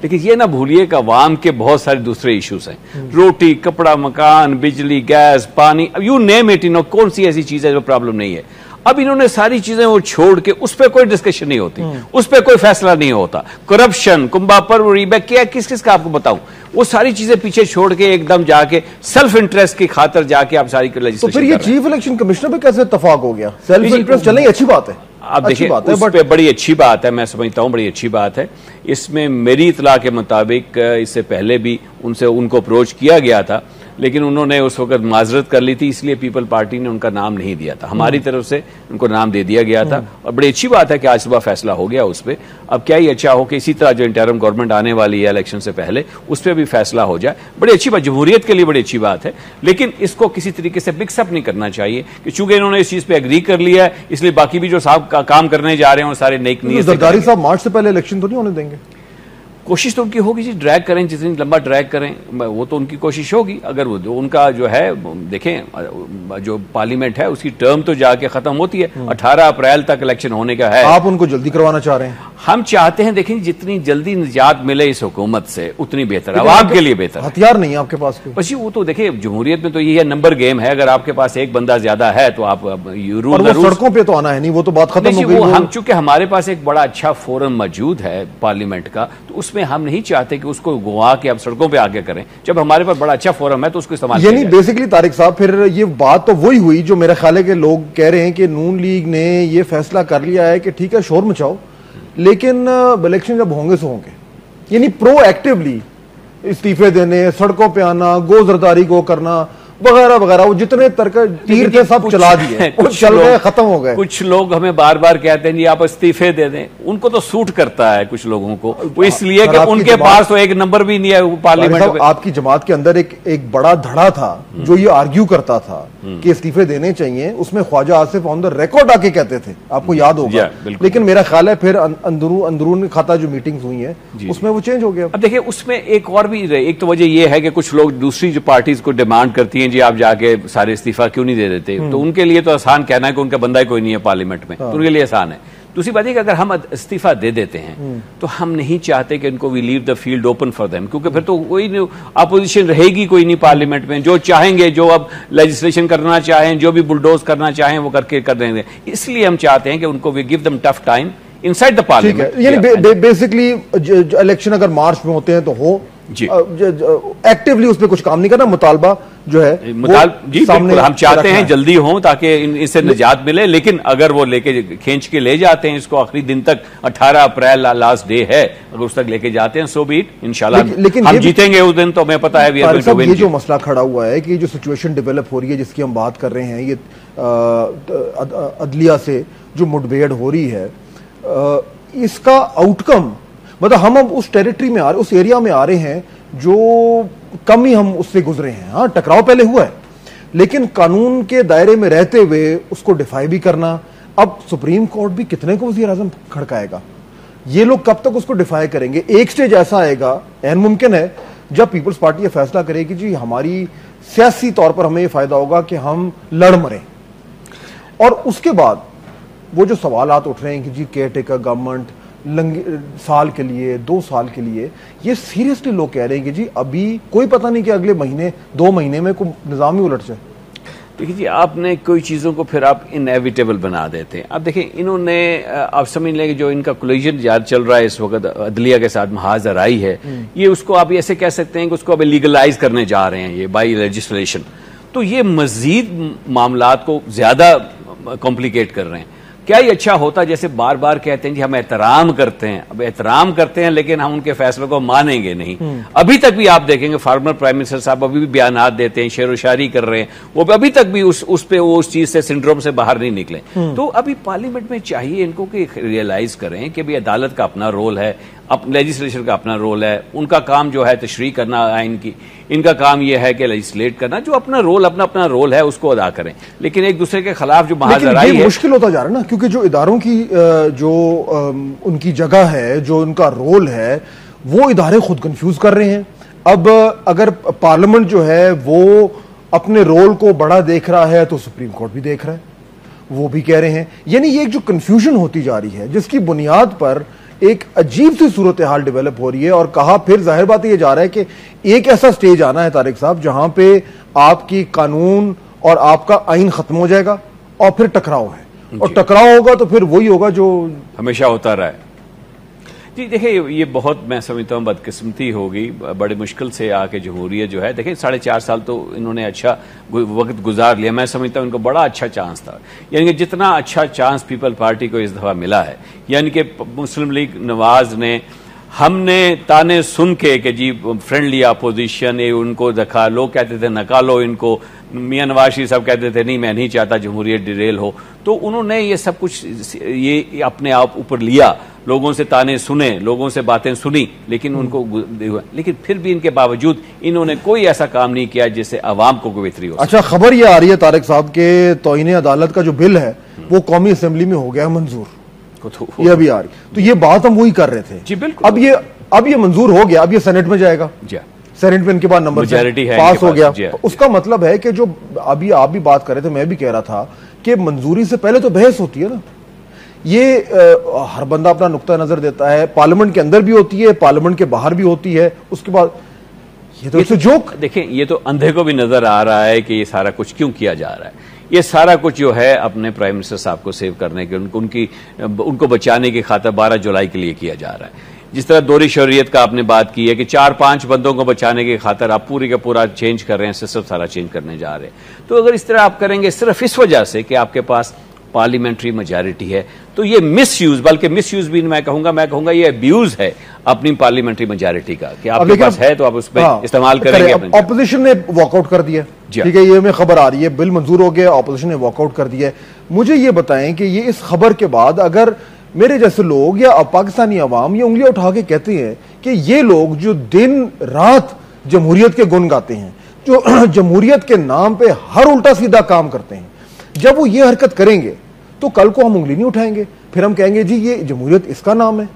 लेकिन ये ना भूलिए कि अवाम के बहुत सारे दूसरे इश्यूज हैं, रोटी, कपड़ा, मकान, बिजली, गैस, पानी, यू नेम इट, कौन सी ऐसी चीज है जो प्रॉब्लम नहीं है। अब इन्होंने सारी चीजें वो छोड़ के, उस पर कोई डिस्कशन नहीं होती, उस पर कोई फैसला नहीं होता। करप्शन, कुंभापर, रीबैक, क्या किस किस का आपको बताऊं, वो सारी चीजें पीछे छोड़ के एकदम जाके सेल्फ इंटरेस्ट की खातर जाके आप सारी लेजिस्लेशन। तो फिर ये चीफ इलेक्शन कमिश्नर पे कैसे इत्तेफाक हो गया? सेल्फ इंटरेस्ट चले, अच्छी बात है, आप देखिए उस पे बड़ी अच्छी बात है, मैं समझता हूं बड़ी अच्छी बात है। इसमें मेरी इतला के मुताबिक इससे पहले भी उनको अप्रोच किया गया था, लेकिन उन्होंने उस वक्त माजरत कर ली थी, इसलिए पीपल पार्टी ने उनका नाम नहीं दिया था। हमारी तरफ से उनको नाम दे दिया गया था, और बड़ी अच्छी बात है कि आज सुबह फैसला हो गया उस पर। अब क्या ही अच्छा हो कि इसी तरह जो इंटरिम गवर्नमेंट आने वाली है इलेक्शन से पहले, उस पर भी फैसला हो जाए। बड़ी अच्छी बात, जमहूरियत के लिए बड़ी अच्छी बात है, लेकिन इसको किसी तरीके से मिक्सअप नहीं करना चाहिए कि चूंकि इन्होंने इस चीज पे एग्री कर लिया है, इसलिए बाकी भी जो साहब काम करने जा रहे हैं वो सारे नेक नीयत से। जरदारी साहब मार्च से पहले इलेक्शन तो नहीं होने देंगे? कोशिश तो उनकी होगी जी, ड्रैग करें, जितनी लंबा ड्रैग करें वो तो उनकी कोशिश होगी। अगर वो उनका जो है देखें, जो पार्लियामेंट है उसकी टर्म तो जाके खत्म होती है, 18 अप्रैल तक इलेक्शन होने का है। आप उनको जल्दी करवाना चाह रहे हैं? हम चाहते हैं, देखें जितनी जल्दी निजात मिले इस हुकूमत से उतनी बेहतर है, आवाम के लिए बेहतर। हथियार नहीं है आपके पास? बस वो तो देखिए जमहूरियत में तो ये है, नंबर गेम है। अगर आपके पास एक बंदा ज्यादा है तो आप सड़कों पे तो आना है नहीं, वो तो बात खत्म हो गई। हम चूंकि हमारे पास एक बड़ा अच्छा फोरम मौजूद है पार्लियामेंट का, तो उसमें हम नहीं चाहते कि उसको गुआ के अब सड़कों पे आगे करें। जब हमारे पास बड़ा अच्छा फोरम है तो उसको इस्तेमाल यानी बेसिकली तारिक साहब फिर ये बात तो वही हुई जो मेरा ख्याल है कि लोग कह रहे हैं कि नून लीग ने ये फैसला कर लिया है कि ठीक है शोर मचाओ, लेकिन इलेक्शन जब होंगे सो होंगे। यानी प्रोएक्टिवली इस्तीफे देने, सड़कों पे आना, गोजरदारी को करना वगैरह वगैरह, वो जितने तीर थे सब चला दिए, कुछ चल गए, खत्म हो गए। कुछ लोग हमें बार बार कहते हैं जी आप इस्तीफे दे दें, उनको तो सूट करता है कुछ लोगों को, वो इसलिए कि उनके पास तो एक नंबर भी नहीं है पार्लियामेंट में। आपकी जमात के अंदर एक बड़ा धड़ा था जो ये आर्ग्यू करता था कि इस्तीफे देने चाहिए, उसमें Khawaja Asif on the record आके कहते थे, आपको याद होगा। लेकिन मेरा ख्याल है फिर अंदरून खाता जो मीटिंग्स हुई है उसमें वो चेंज हो गया। अब देखिए उसमें एक और भी, एक तो वजह यह है कि कुछ लोग दूसरी जो पार्टीज को डिमांड करती हैं जी आप जाके सारे इस्तीफा क्यों नहीं दे देते, तो उनके लिए तो आसान कहना है कि उनका बंदा ही कोई नहीं है पार्लियामेंट में, तो उनके लिए आसान है। दूसरी बात है कि अगर हम इस्तीफा दे देते हैं तो हम नहीं चाहते कि इनको we leave the field open for them, क्योंकि फिर तो कोई नहीं अपोजिशन रहेगी कोई नहीं पार्लियामेंट में। जो चाहेंगे, जो अब लेजिस्लेशन करना चाहें, जो भी बुलडोज करना चाहें वो करके कर देंगे। इसलिए हम चाहते हैं कि उनको we give them tough time inside the parliament. यानी बेसिकली इलेक्शन अगर मार्च में होते हैं तो हो जी, एक्टिवली उस पर कुछ काम नहीं करना, मुतालबा जो है जी सामने हम चाहते हैं जल्दी हो ताकि इससे निजात मिले। लेकिन अगर वो लेके खींच के ले जाते हैं इसको आखिरी दिन तक, 18 अप्रैल लास्ट डे है, अगर उस तक लेके जाते हैं सो बी इट, इंशाल्लाह लेकिन हम जीतेंगे उस दिन, तो हमें पता है ये जो मसला खड़ा हुआ है कि जो सिचुएशन डेवलप हो रही है जिसकी हम बात कर रहे हैं, ये अदलिया से जो मुठभेड़ हो रही है, इसका आउटकम मतलब हम अब उस टेरिटरी में आ रहे, उस एरिया में आ रहे हैं जो कम ही हम उससे गुजरे हैं। हाँ, टकराव पहले हुआ है, लेकिन कानून के दायरे में रहते हुए उसको डिफाई भी करना। अब सुप्रीम कोर्ट भी कितने को वज़ीर आज़म खड़काएगा, ये लोग कब तक उसको डिफाई करेंगे? एक स्टेज ऐसा आएगा, ऐन मुमकिन है, जब पीपल्स पार्टी ये फैसला करेगी जी हमारी सियासी तौर पर हमें ये फायदा होगा कि हम लड़ मरें, और उसके बाद वो जो सवालात उठ रहे हैं कि जी केयर टेकर गवर्नमेंट साल के लिए, 2 साल के लिए, ये सीरियसली लोग कह रहे हैं कि जी अभी कोई पता नहीं कि अगले महीने 2 महीने में कोई निजाम ही उलट जाए। देखिए जी, आपने कोई चीज़ों को फिर आप इनएविटेबल बना देते हैं। अब देखिए इन्होंने, आप समझ लें कि जो इनका कोलिजन याद चल रहा है इस वक्त अदलिया के साथ महाजर आई है, ये उसको आप ऐसे कह सकते हैं कि उसको अब लीगलाइज करने जा रहे हैं ये बाई लेजिस्लेशन, तो ये मजीद मामलात को ज्यादा कॉम्प्लिकेट कर रहे हैं। क्या ही अच्छा होता, जैसे बार बार कहते हैं जी हम एहतराम करते हैं, अब एहतराम करते हैं लेकिन हम उनके फैसलों को मानेंगे नहीं। अभी तक भी आप देखेंगे फॉर्मर प्राइम मिनिस्टर साहब अभी भी बयानात देते हैं, शेर व शायरी कर रहे हैं, वो अभी तक भी उस पे वो उस चीज से सिंड्रोम से बाहर नहीं निकले। तो अभी पार्लियामेंट में चाहिए इनको कि रियलाइज करें कि भाई अदालत का अपना रोल है, लेजिस्लेशन का अपना रोल है, उनका काम जो है तशरीह करना आइन की, इनका काम यह है कि लेजिस्लेट करना, जो अपना अपना रोल है उसको अदा करें। लेकिन एक दूसरे के खिलाफ जो महाजराई है, मुश्किल होता जा रहा है ना, क्योंकि जो इदारों की जो उनकी जगह है, जो उनका रोल है, वो इदारे खुद कंफ्यूज कर रहे हैं। अब अगर पार्लियामेंट जो है वो अपने रोल को बड़ा देख रहा है तो सुप्रीम कोर्ट भी देख रहा है, वो भी कह रहे हैं। यानी ये एक जो कंफ्यूजन होती जा रही है जिसकी बुनियाद पर एक अजीब सी सूरत हाल डेवलप हो रही है। और कहा फिर जाहिर बात ये जा रहा है कि एक ऐसा स्टेज आना है तारिक साहब जहां पे आपकी कानून और आपका आइन खत्म हो जाएगा और फिर टकराव है, और टकराव होगा तो फिर वही होगा जो हमेशा होता रहा है। जी देखिए, ये बहुत मैं समझता हूँ बदकिस्मती होगी, बड़े मुश्किल से आके जमहूरियत जो है, देखिए 4.5 साल तो इन्होंने अच्छा वक्त गुजार लिया। मैं समझता हूँ इनको बड़ा अच्छा चांस था, यानी कि जितना अच्छा चांस पीपल पार्टी को इस दफा मिला है, यानी कि मुस्लिम लीग नवाज ने, हमने ताने सुन के कि जी फ्रेंडली अपोजिशन है, उनको देखा, लोग कहते थे नकालो इनको, मियां नवाज शरीफ साहब कहते थे नहीं मैं नहीं चाहता जमहूरियत डिरेल हो, तो उन्होंने ये सब कुछ ये अपने आप ऊपर लिया, लोगों से ताने सुने, लोगों से बातें सुनी, लेकिन उनको, लेकिन फिर भी इनके बावजूद इन्होंने कोई ऐसा काम नहीं किया जिससे अवाम को बेहतरी हो। अच्छा, खबर ये आ रही है तारिक साहब के तौहीन अदालत का जो बिल है वो कौमी असेंबली में हो गया मंजूर, ये अभी आ रही, तो ये बात हम वही कर रहे थे। जी बिल्कुल। अब ये अब ये मंजूर हो गया, अब ये सेनेट में जाएगा, सेनेट में इनके पास नंबर पास हो गया। तो उसका मतलब है कि जो अभी आप भी बात कर रहे थे, मैं भी कह रहा था कि मंजूरी से पहले तो बहस होती है ना। ये हर बंदा अपना नुक्ता नजर देता है, पार्लियामेंट के अंदर भी होती है, पार्लियामेंट के बाहर भी होती है। उसके बाद ये तो जोक, देखें, ये तो अंधे को भी नजर आ रहा है कि ये सारा कुछ क्यों किया जा रहा है। ये सारा कुछ जो है अपने प्राइम मिनिस्टर साहब को सेव करने के, उनको बचाने की खातिर 12 जुलाई के लिए किया जा रहा है। जिस तरह दोहरी शरीयत का आपने बात की है कि 4-5 बंदों को बचाने की खातिर आप पूरी का पूरा चेंज कर रहे हैं, सिस्टम सारा चेंज करने जा रहे हैं। तो अगर इस तरह आप करेंगे सिर्फ इस वजह से कि आपके पास पार्लियामेंट्री मेजॉरिटी है, तो ये मिसयूज, बल्कि मिसयूज भी मैं कहूंगा ये अब्यूज है अपनी पार्लियामेंट्री मेजॉरिटी का, कि आपके पास है तो आप उस पर इस्तेमाल करेंगे। ऑपोजिशन ने वॉकआउट कर दिया, ठीक है, ये में खबर आ रही है, बिल मंजूर हो गया, ऑपोजिशन ने वॉकआउट कर दिया। मुझे ये बताएं कि ये इस खबर के बाद अगर मेरे जैसे लोग या पाकिस्तानी अवाम ये उंगलियां उठा के कहते हैं कि ये लोग जो दिन रात जमहूरियत के गुण गाते हैं, जो जमहूरियत के नाम पे हर उल्टा सीधा काम करते हैं, जब वो ये हरकत करेंगे तो कल को हम उंगली नहीं उठाएंगे, फिर हम कहेंगे जी ये जमहूरियत इसका नाम है।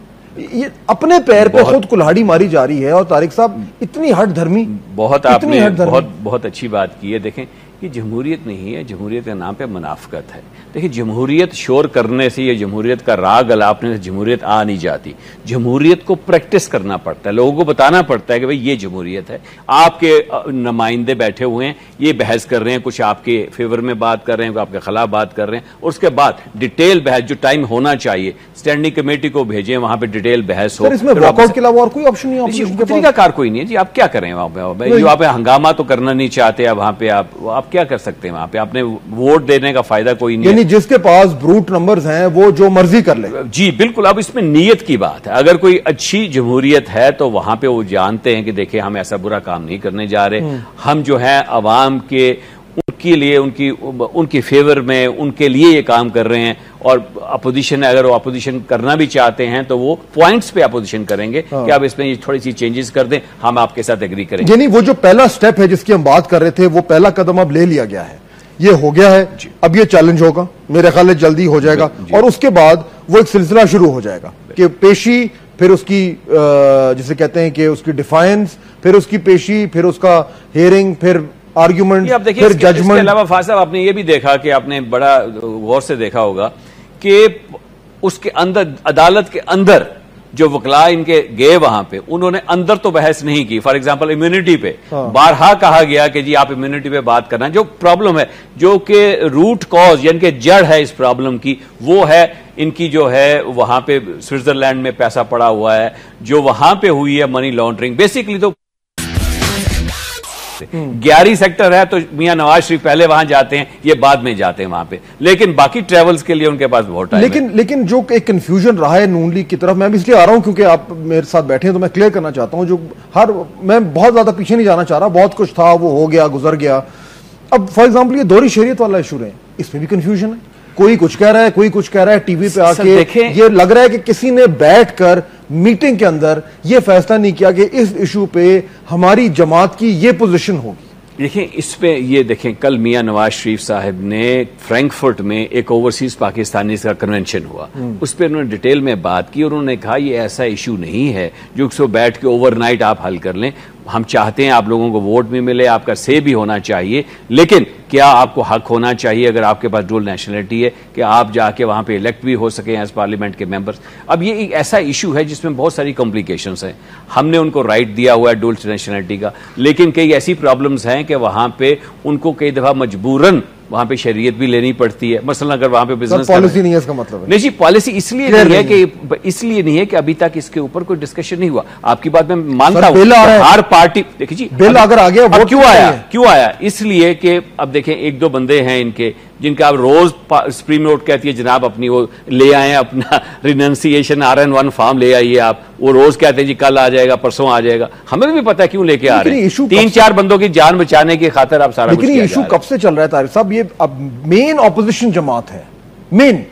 ये अपने पैर पे खुद कुल्हाड़ी मारी जा रही है। और तारिक साहब इतनी हट धर्मी, बहुत अच्छी बात की है। देखें, ये जमहूरियत नहीं है, जमहूरियत के नाम पे मुनाफिकत है। देखिए, जमहूरियत शोर करने से या जमहूरियत का राग अलापने से जमहूरियत आ नहीं जाती। जमहूरियत को प्रैक्टिस करना पड़ता है, लोगों को बताना पड़ता है कि भाई ये जमहूरियत है। आपके नुमाइंदे बैठे हुए हैं, ये बहस कर रहे हैं, कुछ आपके फेवर में बात कर रहे हैं, आपके खिलाफ बात कर रहे हैं, और उसके बाद डिटेल बहस, जो टाइम होना चाहिए स्टैंडिंग कमेटी को भेजें, वहां पर डिटेल बहस हो। इसमें वॉकआउट के अलावा और कोई ऑप्शन नहीं है, तरीकाकार कोई नहीं है जी। आप क्या करें वहां पे? जो आप हंगामा तो करना नहीं चाहते, वहां पे आप क्या कर सकते हैं? वहां पे आपने वोट देने का फायदा कोई नहीं है। जिसके पास ब्रूट नंबर्स हैं वो जो मर्जी कर ले। जी बिल्कुल। अब इसमें नीयत की बात है। अगर कोई अच्छी जमहूरियत है तो वहां पे वो जानते हैं कि देखिए हम ऐसा बुरा काम नहीं करने जा रहे, हम जो है अवाम के उनके लिए उनकी फेवर में उनके लिए ये काम कर रहे हैं। और अपोजिशन, अगर वो अपोजिशन करना भी चाहते हैं तो वो पॉइंट्स पे अपोजिशन करेंगे कि आप इसमें ये थोड़ी सी चेंजेस कर दें, हम आपके साथ एग्री करेंगे। यानी वो जो पहला स्टेप है जिसकी हम बात कर रहे थे, वो पहला कदम अब ले लिया गया है, ये हो गया है। अब ये चैलेंज होगा, मेरे ख्याल में जल्दी हो जाएगा, और उसके बाद वो एक सिलसिला शुरू हो जाएगा कि पेशी, फिर उसकी जिसे कहते हैं कि उसकी डिफाइंस, फिर उसकी पेशी, फिर उसका हियरिंग, फिर आर्ग्यूमेंट, फिर जजमेंट। इसके अलावा फाज साहब, आपने ये भी देखा कि आपने बड़ा गौर से देखा होगा कि उसके अंदर, अदालत के अंदर जो वकला इनके गए वहां पे, उन्होंने अंदर तो बहस नहीं की। फॉर एग्जांपल इम्यूनिटी पे बारहा कहा गया कि जी आप इम्यूनिटी पे बात करना, जो प्रॉब्लम है, जो कि रूट कॉज यानी कि जड़ है इस प्रॉब्लम की, वो है इनकी जो है वहां पे स्विट्जरलैंड में पैसा पड़ा हुआ है, जो वहां पे हुई है मनी लॉन्ड्रिंग। बेसिकली तो 11 सेक्टर है तो मियां नवाज शरीफ पहले वहां जाते हैं, ये बाद में जाते हैं वहां पे, लेकिन बाकी ट्रेवल्स के लिए उनके पास बहुत टाइम है। लेकिन जो एक कंफ्यूजन रहा है नून लीग की तरफ, मैं भी इसलिए आ रहा हूं क्योंकि आप मेरे साथ बैठे हैं तो मैं क्लियर करना चाहता हूं। जो मैं बहुत ज्यादा पीछे नहीं जाना चाह रहा, बहुत कुछ था वो हो गया, गुजर गया। अब फॉर एग्जाम्पल ये दोहरी शरीयत वाला इशू है, इसमें भी कंफ्यूजन है, कोई कुछ कह रहा है, कोई कुछ कह रहा है। टीवी पे आके ये लग रहा है कि किसी ने बैठकर मीटिंग के अंदर ये फैसला नहीं किया कि इस इशू पे हमारी जमात की ये पोजीशन होगी। देखिए, इस पे ये देखें, कल मियां नवाज शरीफ साहब ने फ्रैंकफर्ट में एक ओवरसीज पाकिस्तानी का कन्वेंशन हुआ, उस पर उन्होंने डिटेल में बात की और उन्होंने कहा ये ऐसा इशू नहीं है जो उसको बैठ के ओवरनाइट आप हल कर लें। हम चाहते हैं आप लोगों को वोट भी मिले, आपका से भी होना चाहिए, लेकिन क्या आपको हक होना चाहिए अगर आपके पास डुअल नेशनलिटी है कि आप जाके वहां पे इलेक्ट भी हो सकें एज पार्लियामेंट के मेंबर्स। अब ये एक ऐसा इशू है जिसमें बहुत सारी कॉम्प्लिकेशंस हैं। हमने उनको राइट दिया हुआ है डुअल नेशनलिटी का, लेकिन कई ऐसी प्रॉब्लम्स हैं कि वहां पे उनको कई दफा मजबूरन वहां पे शरीयत भी लेनी पड़ती है। मसलन अगर वहां पे बिजनेस पॉलिसी नहीं है, इसका मतलब है। नहीं जी, पॉलिसी इसलिए नहीं है कि अभी तक इसके ऊपर कोई डिस्कशन नहीं हुआ। आपकी बात मैं मानता हूं, हर पार्टी, देखिए जी, बिल अगर आ गया, क्यों आया? इसलिए कि अब देखें, एक दो बंदे हैं इनके जिनका आप रोज सुप्रीम कोर्ट कहती है जनाब अपनी वो ले आए अपना रिनंसिएशन RN1 फॉर्म ले आइए आप, वो रोज कहते हैं जी कल आ जाएगा, परसों आ जाएगा। हमें भी पता है क्यों लेके आ रहे हैं, 3-4 बंदों की जान बचाने की खातिर आप सारा कुछ। लेकिन इशू कब से चल रहा है तारिक साहब? ये अब मेन ऑपोजिशन जमात है, मेन,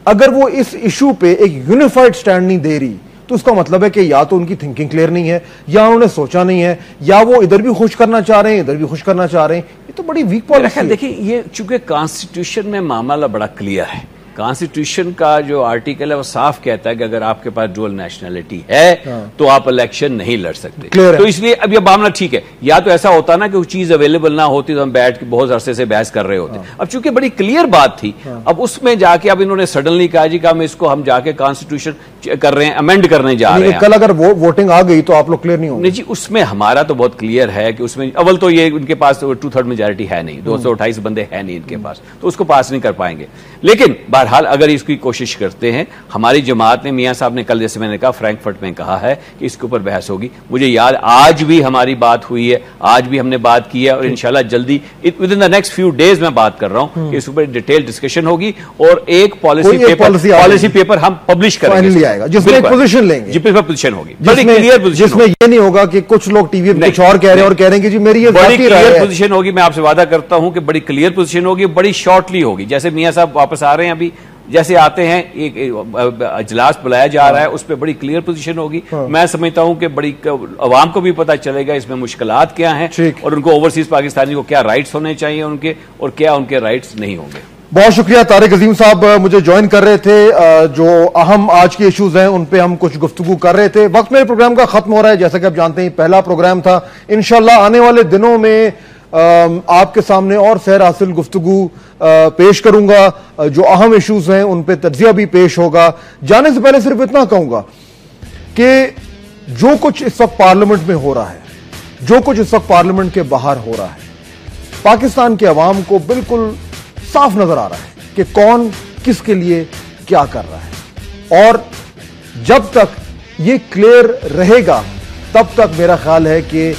अगर वो इस इशू पे एक यूनिफाइड स्टैंड नहीं दे रही तो उसका मतलब है कि या तो उनकी थिंकिंग क्लियर नहीं है, या उन्होंने सोचा नहीं है, या वो इधर भी खुश करना चाह रहे हैं, इधर भी खुश करना चाह रहे हैं। ये तो बड़ी वीक पॉलिसी है। देखिए, ये चूंकि कॉन्स्टिट्यूशन में मामला बड़ा क्लियर है कॉन्स्टिट्यूशन का जो आर्टिकल है वो साफ कहता है कि अगर आपके पास डुअल नेशनैलिटी है तो आप इलेक्शन नहीं लड़ सकते। तो इसलिए अब ये मामला ठीक है, या तो ऐसा होता ना कि वो चीज अवेलेबल ना होती तो हम बैठ के बहुत अरसे से बहस कर रहे होते। अब चूंकि बड़ी क्लियर बात थी, अब उसमें जाके अब इन्होंने सडनली कहा जी कि हम जाके कॉन्स्टिट्यूशन कर रहे हैं, अमेंड करने जा रहे हैं। कल अगर वोटिंग आ गई तो आप लोग क्लियर नहीं होंगे? नहीं जी, उसमें हमारा तो बहुत क्लियर है कि उसमें अव्वल तो ये उनके पास 2/3 मेजॉरिटी है नहीं, 228 बंदे हैं नहीं इनके पास, तो उसको पास नहीं कर पाएंगे। लेकिन बहरहाल अगर इसकी कोशिश करते हैं, हमारी जमात ने, मियां साहब ने कल जैसे मैंने कहा फ्रैंकफर्ट में कहा है कि इसके ऊपर बहस होगी। मुझे याद आज भी हमारी बात हुई है, आज भी हमने बात की है और इंशाल्लाह जल्दी with in the next few days मैं बात कर रहा हूं कि इस ऊपर डिटेल डिस्कशन होगी और एक पॉलिसी पेपर हम पब्लिश करेंगे जिसमें पोजीशन लेंगे, जिसमें पोजीशन होगी बड़ी क्लियर पोजीशन, जिसमें ये नहीं होगा कि कुछ लोग टीवी पे कुछ और कह रहे हैं और कह रहे हैं कि जी मेरी ये बड़ी क्लियर पोजीशन होगी। मैं आपसे वादा करता हूं कि बड़ी क्लियर पोजीशन होगी, बड़ी शॉर्टली होगी। जैसे मियां साहब वापस आ रहे हैं, अभी जैसे आते हैं एक इजलास बुलाया जा रहा है, उस पर बड़ी क्लियर पोजीशन होगी। मैं समझता हूं कि बड़ी अवाम को भी पता चलेगा इसमें मुश्किलात क्या हैं और उनको ओवरसीज पाकिस्तानी को क्या राइट्स होने चाहिए उनके और क्या उनके राइट्स नहीं होंगे। बहुत शुक्रिया तारिक अजीम साहब मुझे ज्वाइन कर रहे थे। जो अहम आज के इश्यूज हैं उन पे हम कुछ गुफ्तगू कर रहे थे। वक्त मेरे प्रोग्राम का खत्म हो रहा है, जैसा कि आप जानते हैं पहला प्रोग्राम था। इंशाल्लाह आने वाले दिनों में आपके सामने और सैर हासिल गुफ्तगू पेश करूंगा। जो अहम इश्यूज हैं उन पे तज्जिया भी पेश होगा। जाने से पहले सिर्फ इतना कहूंगा कि जो कुछ इस वक्त पार्लियामेंट में हो रहा है, जो कुछ इस वक्त पार्लियामेंट के बाहर हो रहा है, पाकिस्तान के अवाम को बिल्कुल साफ नजर आ रहा है कि कौन किसके लिए क्या कर रहा है। और जब तक ये क्लियर रहेगा तब तक मेरा ख्याल है कि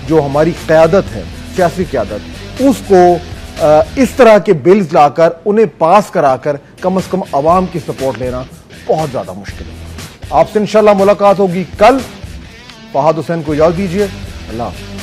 जो हमारी क़यादत है, सियासी क़यादत, उसको इस तरह के बिल्स लाकर उन्हें पास कराकर कम से कम अवाम की सपोर्ट लेना बहुत ज्यादा मुश्किल है। आपसे इंशाल्लाह मुलाकात होगी कल। फहाद हुसैन को इजाजत दीजिए। अल्लाह हाफ़िज़।